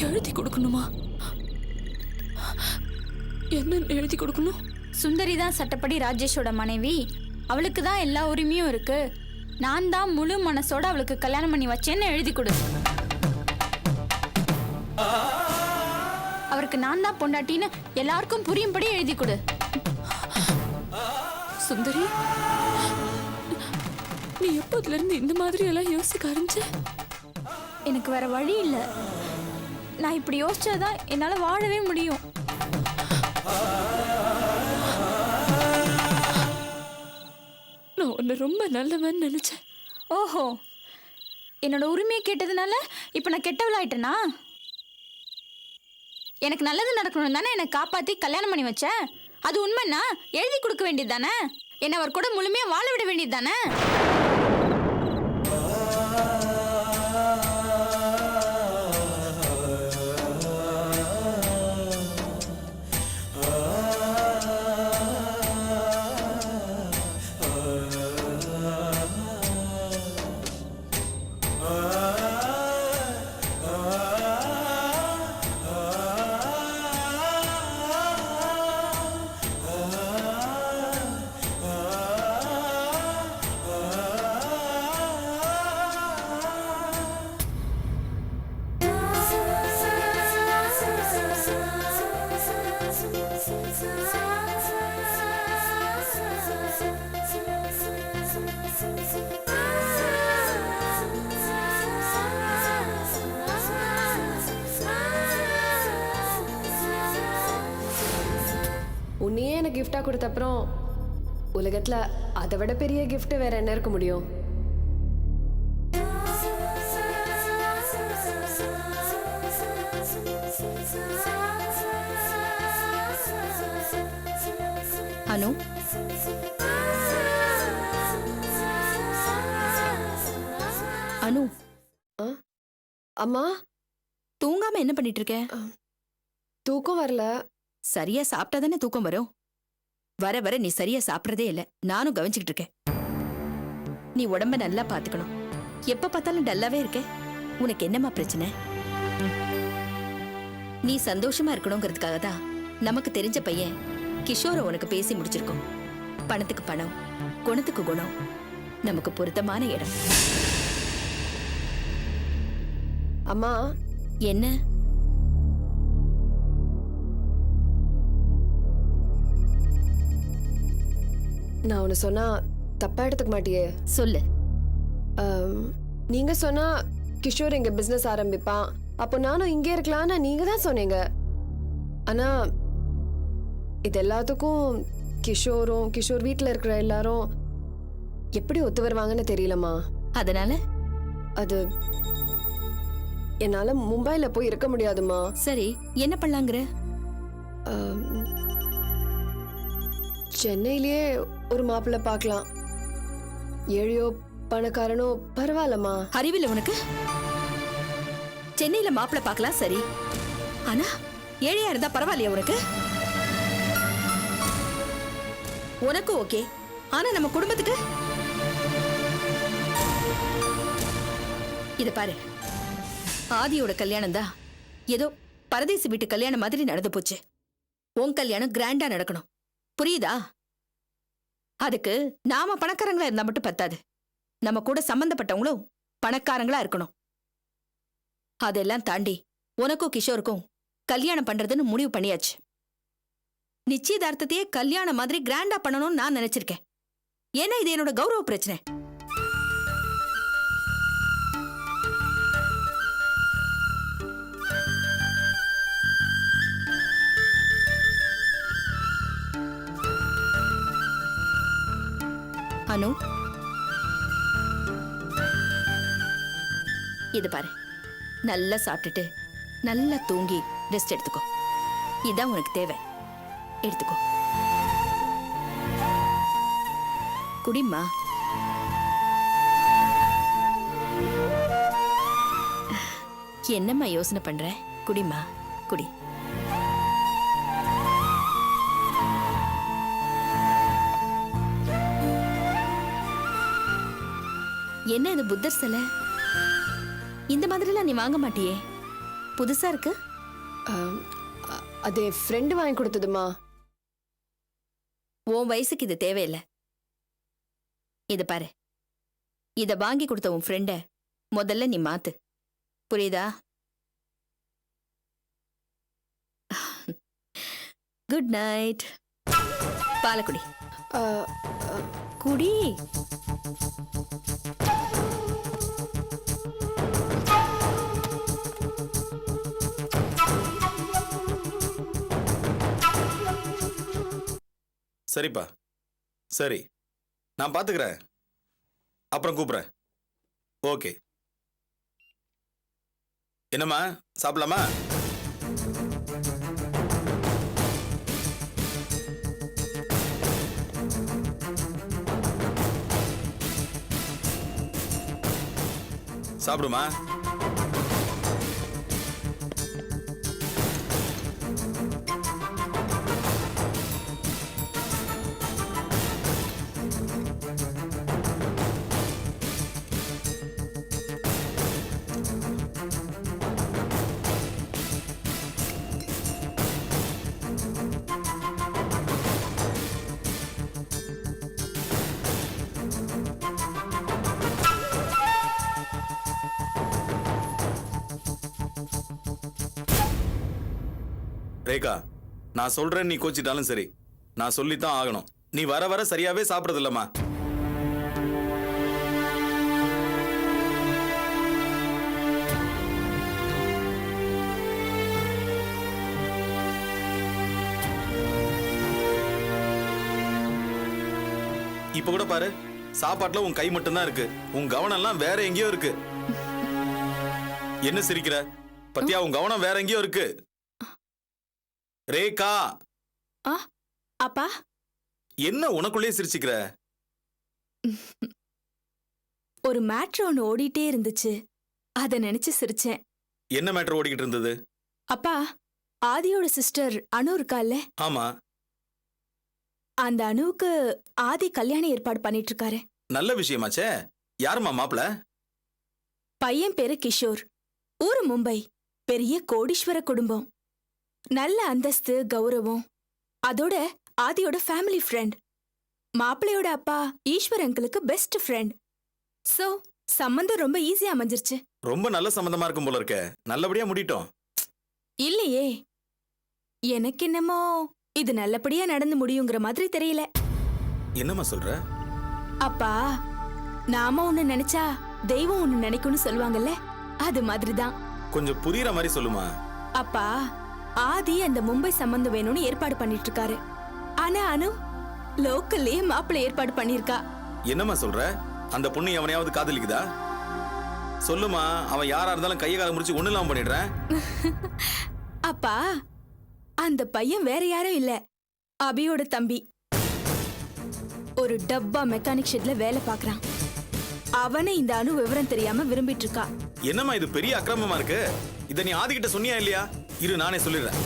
எழுதி கொடுக்கணுமா? என்ன எழுதி கொடுக்கணும்? சுந்தரி தான் சட்டப்படி ராஜேஷோட மனைவி. அவளுக்கு தான் எல்லா உரிமையும் இருக்கு. நான் தான் முழு மனசோட அவளுக்கு கல்யாணம் பண்ணி வச்சேன்னு எழுதி கொடு. அவருக்கு நான் தான் பொண்டாட்டின்னு எல்லாருக்கும் புரியும்படி எழுதி கொடு. சுந்தரி, நீ எப்போதுல இருந்து இந்த மாதிரி எல்லாம் யோசிக்க ஆரம்பிச்ச? எனக்கு வேற வழி இல்ல. நான் இப்படி யோசிச்சாதான் என்னால வாழவே முடியும். நான் உன்னை ரொம்ப நல்லவன் நினைச்சேன். ஓஹோ, என்னோட உரிமையை கேட்டதுனால இப்ப நான் கெட்டவளாயிட்டேனா? எனக்கு நல்லது நடக்கணும் தானே என்னை காப்பாத்தி கல்யாணம் பண்ணி வச்ச. அது உண்மைன்னா எழுதி கொடுக்க வேண்டியது தானே? என்ன அவர் கூட முழுமையா வாழ விட வேண்டியது தானே? உன்னையே எனக்கு கிஃப்டா கொடுத்த அப்புறம் உலகத்துல அதை விட பெரிய கிஃப்ட் வேற என்ன இருக்க முடியும்? அனு, அனு, அம்மா, தூங்காம என்ன பண்ணிட்டு இருக்க? தூக்கம் வரல. சரியா சாப்பிட்டா தானே தூக்கம் வரும். வர வர நீ சரியா சாப்பிடறதே இல்ல. நானும் கவனிச்சுக்கிட்டு இருக்கேன். நீ உடம்ப நல்லா பாத்துக்கணும். எப்ப பார்த்தாலும் டல்லாவே இருக்க. உனக்கு என்னமா பிரச்சனை? நீ சந்தோஷமா இருக்கணுங்கிறதுக்காக தான் நமக்கு தெரிஞ்ச பையன் கிஷோரை உனக்கு பேசி முடிச்சிருக்கோம். பணத்துக்கு பணம், குணத்துக்கு குணம், நமக்கு பொருத்தமான இடம். அம்மா, என்ன? நான் ஒன்னு சொன்னா தப்பா எடுத்துக்க மாட்டியே? சொல்லு. நீங்க சொன்னா கிஷோர் இங்க பிசினஸ் ஆரம்பிப்பான், அப்போ நானும் இங்கே இருக்கலாம்னு நீங்க தான் சொன்னீங்க. ஆனா இது எல்லாத்துக்கும் கிஷோர் வீட்டுல இருக்கிற எல்லாரும் எப்படி ஒத்து வருவாங்கன்னு தெரியலம்மா. அதனால அது என்னால மும்பைல போய் இருக்க முடியாதுமா. சரி, என்ன பண்ணலாங்கிற? சென்னையிலேயே ஒரு மாப்பிள்ளை பார்க்கலாம். ஏழையோ பணக்காரனோ பரவாயில்லம்மா. அறிவில்லை உனக்கு? சென்னையில மாப்பிள்ளை பார்க்கலாம், சரி. ஆனா ஏழையா இருந்தா பரவாயில்லையா உனக்கு? உனக்கு ஓகே, ஆனா நம்ம குடும்பத்துக்கு? இத பாரு, ஆதியோட கல்யாணம் தான் ஏதோ பரதேசி வீட்டு கல்யாணம் மாதிரி நடந்து போச்சு. உன் கல்யாணம் கிராண்டா நடக்கணும், புரியுதா? அதுக்கு நாம பணக்காரங்களா இருந்தா மட்டும் பத்தாது. நம்ம கூட சம்பந்தப்பட்டவங்களும் பணக்காரங்களா இருக்கணும். அதெல்லாம் தாண்டி உனக்கும் கிஷோருக்கும் கல்யாணம் பண்றதுன்னு முடிவு பண்ணியாச்சு. நிச்சயதார்த்தத்தையே கல்யாணம் மாதிரி கிராண்டா பண்ணணும்னு நான் நினைச்சிருக்கேன். ஏன்னா இது என்னோட கௌரவ பிரச்சனை. அனு, இது பாரு, நல்லா சாப்பிட்டுட்டு நல்லா தூங்கி ரெஸ்ட் எடுத்துக்கோ. இதான் உனக்கு தேவை, எடுத்துக்கோ. குடிம்மா. என்னம்மா யோசனை பண்ற? குடிம்மா, குடி. என்ன இது புத்தர் சிலை? இந்த மாதிரிலாம் நீ வாங்க மாட்டியே? புதுசா இருக்கு. அது என் ஃப்ரெண்டு வாங்கி கொடுத்ததுமா. உன் வயசுக்கு இது தேவையில்லை. இத பாரு, இத வாங்கி கொடுத்த உன் ஃப்ரெண்ட முதல்ல நீ மாத்து, புரியுதா? Good night. பாலக்குடி குடி. சரிப்பா, சரி, நான் பாத்துக்கிறேன். அப்புறம் கூப்பிடுறேன். ஓகே. என்னம்மா, சாப்பிடலாமா? சாப்பிடுமா? ரேகா, நான் சொல்றேன், நீ கோச்சிட்டாலும் சரி, நான் சொல்லித்தான் ஆகணும். நீ வர வர சரியாவே சாப்பிடுறது இல்லம்மா. இப்ப கூட பாரு, சாப்பாட்டுல உன் கை மட்டும்தான் இருக்கு, உன் கவனம் எல்லாம் வேற எங்கேயோ இருக்கு. என்ன சிரிக்கிற? பத்தியா, உன் கவனம் வேற எங்கேயோ இருக்கு. ரேகா. அப்பா, என்ன உனக்குள்ளே சிரிச்சுக்கிற? ஒரு மேட்ரு ஒன்று ஓடிட்டே இருந்துச்சு, அத நினைச்சு சிரிச்சேன். என்ன மேட்டர் ஓடிக்கிட்டு இருந்தது? அப்பா, ஆதியோட சிஸ்டர் அனு இருக்கால்ல? ஆமா. அந்த அனுவுக்கு ஆதி கல்யாண ஏற்பாடு பண்ணிட்டு இருக்காரு. நல்ல விஷயமாச்சே. யாருமா மாப்பிள? பையன் பேரு கிஷோர், ஊரு மும்பை, பெரிய கோடீஸ்வர குடும்பம், நல்ல அந்தஸ்து கௌரவம். அதோட ஆதியோட ஃபேமிலி ஃப்ரெண்ட். மாப்பிள்ளையோட அப்பா ஈஸ்வர் அங்கிளுக்கு பெஸ்ட் ஃப்ரெண்ட். சோ சம்பந்தம் ரொம்ப ஈஸியா அமைஞ்சிருச்சு. ரொம்ப நல்ல சம்பந்தமா இருக்கும் போல இருக்க. நல்லபடியா முடிட்டோம். இல்லையே, எனக்கு என்னமோ இது நல்லபடியா நடந்து முடியுங்கிற மாதிரி தெரியல. என்னம்மா சொல்ற? அப்பா, நாம ஒண்ணு நினைச்சா தெய்வம் ஒண்ணு நினைக்கும்னு சொல்லுவாங்கல்ல, அது மாதிரிதான். கொஞ்சம் புரியுற மாதிரி சொல்லுமா. அப்பா, ஆதி அந்த மும்பை சம்பந்தம் வேணும்னு ஏற்பாடு பண்ணிட்டு இருக்காரு. ஆனா அனு லோக்கல்லே மாப்பிள்ளை ஏற்பாடு பண்ணிருக்கா. என்னம்மா சொல்ற? அந்த பொண்ணு எவனையாவது காதலிக்குதா? சொல்லுமா, அவன் யாரா இருந்தாலும் கையை கால முடிச்சு ஒண்ணு இல்லாம பண்ணிடுறேன். அப்பா, அந்த பையன் வேற யாரும் இல்ல, அபியோட தம்பி. ஒரு டப்பா மெக்கானிக் ஷெட்ல வேலை பாக்குறான். அவனை இந்த அனு விவரம் தெரியாம விரும்பிட்டு இருக்கா. என்னம்மா இது பெரிய அக்கிரமமா இருக்கு. இத நீ ஆதிக்கிட்ட சொன்னியா இல்லையா? இரு, நானே சொல்லிடுறேன்.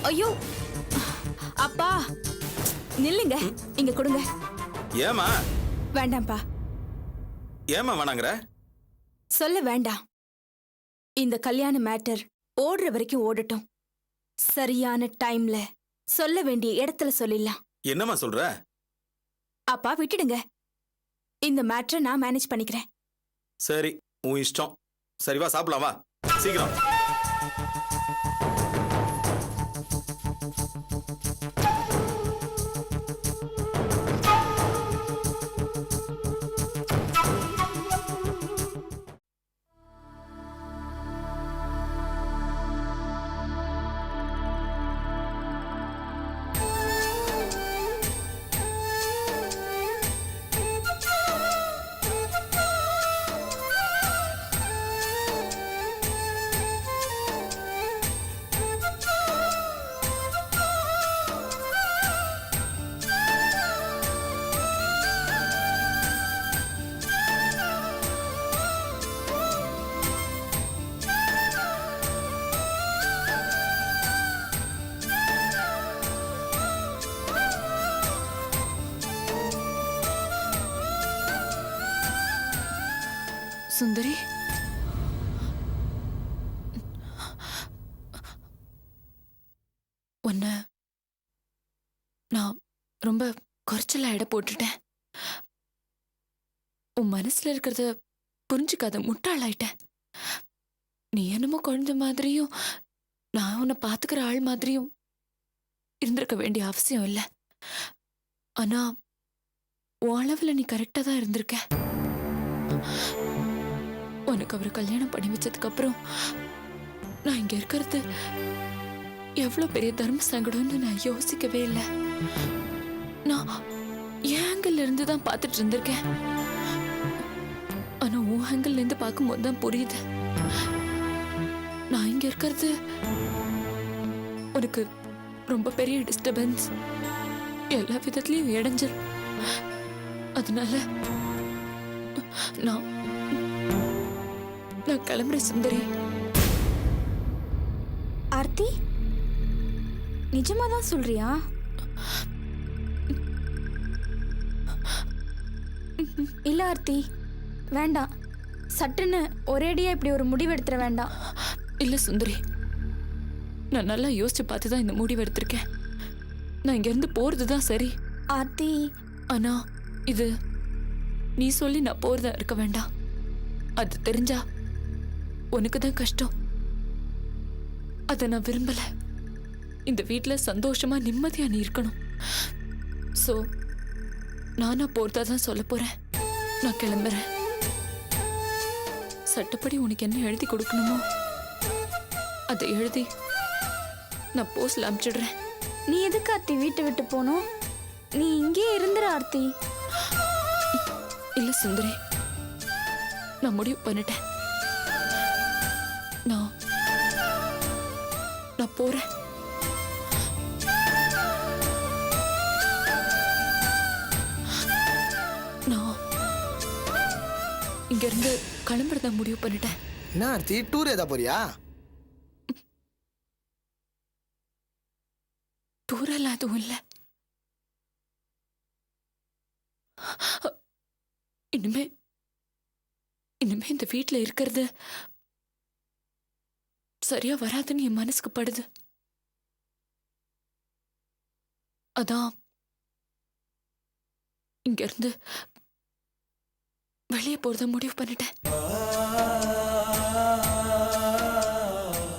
ஐயோ அப்பா, நில்லுங்க, இங்க கொடுங்க. ஏமா? வேண்டாம்ப்பா. ஏமா வேணாங்கற? சொல்ல வேண்டாம். இந்த கல்யாண மேட்டர் ஓடுற வரைக்கும் ஓடட்டும். சரியான டைம்ல சொல்ல வேண்டிய இடத்துல சொல்லிடலாம். என்னம்மா சொல்ற? அப்பா விட்டுடுங்க, இந்த மேட்டரை நான் மேனேஜ் பண்ணிக்கிறேன். சரி, உன் இஷ்டம். சரி வா, சாப்பிடலாம் வா, சீக்கிரம். சுந்தரி, ரொம்ப குறைச்சலா எடை போட்டுட்டேன். உன் மனசுல இருக்கிறத புரிஞ்சுக்காத முட்டாளாயிட்டேன். நீ என்னமோ குழந்தை மாதிரியும் நான் உன்னை பாத்துக்கிற ஆள் மாதிரியும் இருந்திருக்க வேண்டிய அவசியம் இல்லை. ஆனா உன் அளவுல நீ கரெக்டா தான் இருந்திருக்க. உனக்கு அவரை கல்யாணம் பண்ணி வச்சதுக்கு அப்புறம் நான் இங்க இருக்கிறது எவ்வளவு பெரிய தர்ம சங்கடம்னு நான் யோசிக்கவே இல்லை. நான் என் ஆங்கிள் இருந்து தான் பார்த்துட்டு இருந்திருக்கேன். ஆனா உன் ஆங்கிள் இருந்து பார்க்கும்போது தான் புரியுது, நான் இங்க இருக்கிறது உனக்கு ரொம்ப பெரிய டிஸ்டர்பன்ஸ், எல்லா விதத்துலயும் இடைஞ்சல். அதனால நான் கிளம்புறேன் சுந்தரி. ஆர்த்தி, நிஜமா தான் சொல்றியா? இல்ல ஆர்த்தி, வேண்டாம். சட்டுன்னு ஒரேடியா இப்படி ஒரு முடிவு எடுத்துட வேண்டாம். இல்ல சுந்தரி, நான் நல்லா யோசிச்சு பார்த்து தான் இந்த முடிவு எடுத்திருக்கேன். நான் இங்க இருந்து போறதுதான் சரி. ஆர்த்தி, ஆனா இது நீ சொல்லி நான் போறதா இருக்க வேண்டாம். அது தெரிஞ்சா உனக்கு தான் கஷ்டம். அதை நான் விரும்பல. இந்த வீட்டுல சந்தோஷமா நிம்மதியா நீ இருக்கணும். சோ நானா போறதா தான் சொல்ல போறேன். நான் கிளம்புறேன். சட்டப்படி உனக்கு என்ன எழுதி கொடுக்கணுமோ அதை எழுதி நான் போஸ்ட்ல அனுப்பிச்சிடுறேன். நீ எதுக்கு ஆர்த்தி வீட்டை விட்டு போகணும்? நீ இங்கே இருந்துரு ஆர்த்தி. இல்ல சுந்தரி, நான் முடிவு பண்ணிட்டேன். நான் போறேன். நான் இங்க இருந்து கிளம்புறதா முடிவு பண்ணிட்டேன். என்ன ஆர்த்தி, டூர் ஏதா போறியா? டூரெல்லாம் எதுவும் இல்லை. இனிமே இந்த வீட்டுல இருக்கிறது சரியா வராதுன்னு என் மனசுக்கு படுது. அதான் இங்க இருந்து வெளியே போறத முடிவு பண்ணிட்டேன்.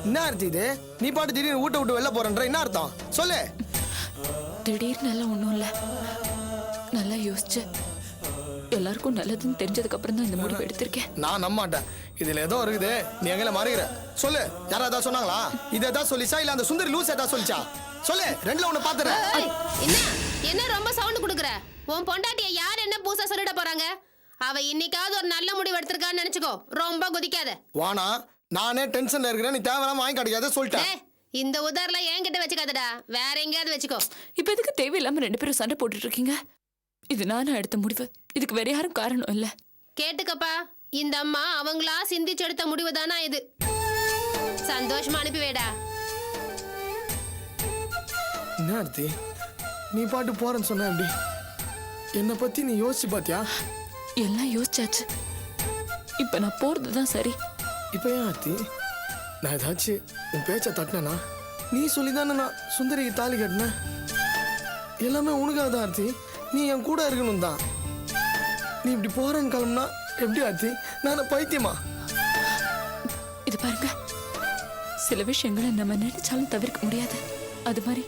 என்ன ஆர்த்தி இது? நீ பாட்டு திடீர்னு வீட்டை விட்டு வெளில போறன்ற என்ன அர்த்தம் சொல்லு. திடீர்னு எல்லாம் ஒண்ணும் இல்ல. நல்லா யோசிச்சு எல்லாருக்கும் நல்லதுன்னு தெரிஞ்சதுக்கு அப்புறம் தான் இந்த முடிவு எடுத்திருக்கேன். நான் நம்ப மாட்டேன். இதுல ஏதோ இருக்குது, நீ எங்களை மறைக்கிற. சொல்லு, யாரா ஏதாவது சொன்னாங்களா? இது ஏதாவது சொல்லிச்சா இல்ல அந்த சுந்தரி லூஸ் ஏதாவது சொல்லிச்சா? சொல்லு, ரெண்டுல ஒண்ணு பாத்துறேன். என்ன ரொம்ப சவுண்ட் குடுக்குற? உன் பொண்டாட்டிய யார் என்ன பூசா சொல்லிட போறாங்க? அவ இன்னைக்காவது ஒரு நல்ல முடிவு எடுத்திருக்கான்னு நினைச்சுக்கோ. ரொம்ப குதிக்காத. வானா, நானே டென்ஷன்ல இருக்கிறேன். நீ தேவையில்லாம வாங்கி கிடைக்காத சொல்லிட்டேன். இந்த உதாரணம் என்கிட்ட வச்சுக்காதடா, வேற எங்கேயாவது வச்சுக்கோ. இப்ப எதுக்கு தேவையில்லாம ரெண்டு பேரும் சண்டை போட்டுட்டு இருக்கீங்க? இது நானா எடுத்த முடிவு. இதுக்கு வேற யாரும் காரணம் இல்ல. கேட்டுக்கப்பா, இந்த அம்மா அவங்களா சிந்திச்சு எடுத்த முடிவு தானா இது. சந்தோஷமா அனுப்பி வைடா. என்ன ஆர்த்தி, நீ பாட்டு போறேன்னு சொன்ன எப்படி? என்னை பத்தி நீ யோசிச்சு பாத்தியா? எல்லாம் யோசிச்சாச்சு. இப்ப நான் போறதுதான் சரி. இப்ப ஏன் ஆர்த்தி நான் ஏதாச்சும் உன் பேச்ச தட்டினா? நீ சொல்லிதானே நான் சுந்தரிக்கு தாலி கட்டினேன். எல்லாமே உனக்காக தான் ஆர்த்தி. நீ என் கூட இருக்கணும் தான். நீ இப்படி போறேன்னு கிளம்புனா எப்படி ஆர்த்தி? நான் பைத்தியமா? இது பாருங்க, சில விஷயங்களை நம்ம நினைச்சாலும் தவிர்க்க முடியாது. அது மாதிரி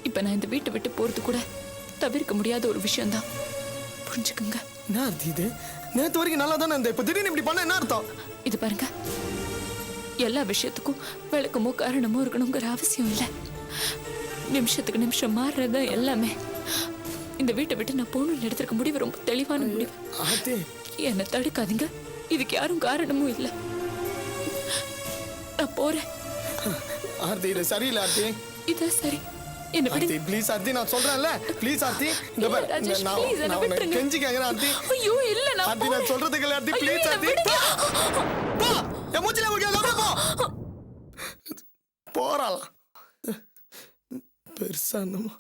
இப்ப நான் இந்த வீட்டை விட்டு போறது கூட தவிர்க்க முடியாத ஒரு விஷயம்தான். புரிஞ்சுக்குங்க. என்ன ஆர்த்தி இது? நேத்து வரைக்கும் நல்லா தானே இருந்த, இப்ப திடீர்னு இப்படி பண்ண என்ன அர்த்தம்? இது பாருங்க, எல்லா விஷயத்துக்கும் விளக்கமோ காரணமோ இருக்கணுங்கிற அவசியம் இல்லை. நிமிஷத்துக்கு நிமிஷம் மாறுறதா எல்லாமே. இந்த வீட்டை விட்டு நான் போகணும்னு எடுத்திருக்க முடிவு ரொம்ப தெளிவான முடிவு. ஆர்த்தி, என்னை தடுக்காதீங்க. இதுக்கு யாரும் காரணமும் இல்லை. நான் போறேன். ஆர்த்தி இது சரியில்லை ஆர்த்தி. இதான் சரி. என்ன ஆர்த்தி விடுங்க. ப்ளீஸ் ஆர்த்தி, நான் சொல்றேன்ல ப்ளீஸ் ஆர்த்தி. இந்த இல்ல, பாரு, ராஜேஷ், நான் please, என்னை நான் உன்னை விட்டுருங்க. கெஞ்சி கேக்குறேன் ஆர்த்தி. ஐயோ இல்ல, நான் ஆர்த்தி நான் போறேன். சொல்றதுக்கு இல்ல ஆர்த்தி, ஐயோ, ப்ளீஸ் என்னை ஆர்த்தி. விடுங்க. போ என் மூச்சில முடியல போறாளாம் பெருசா என்னமோ.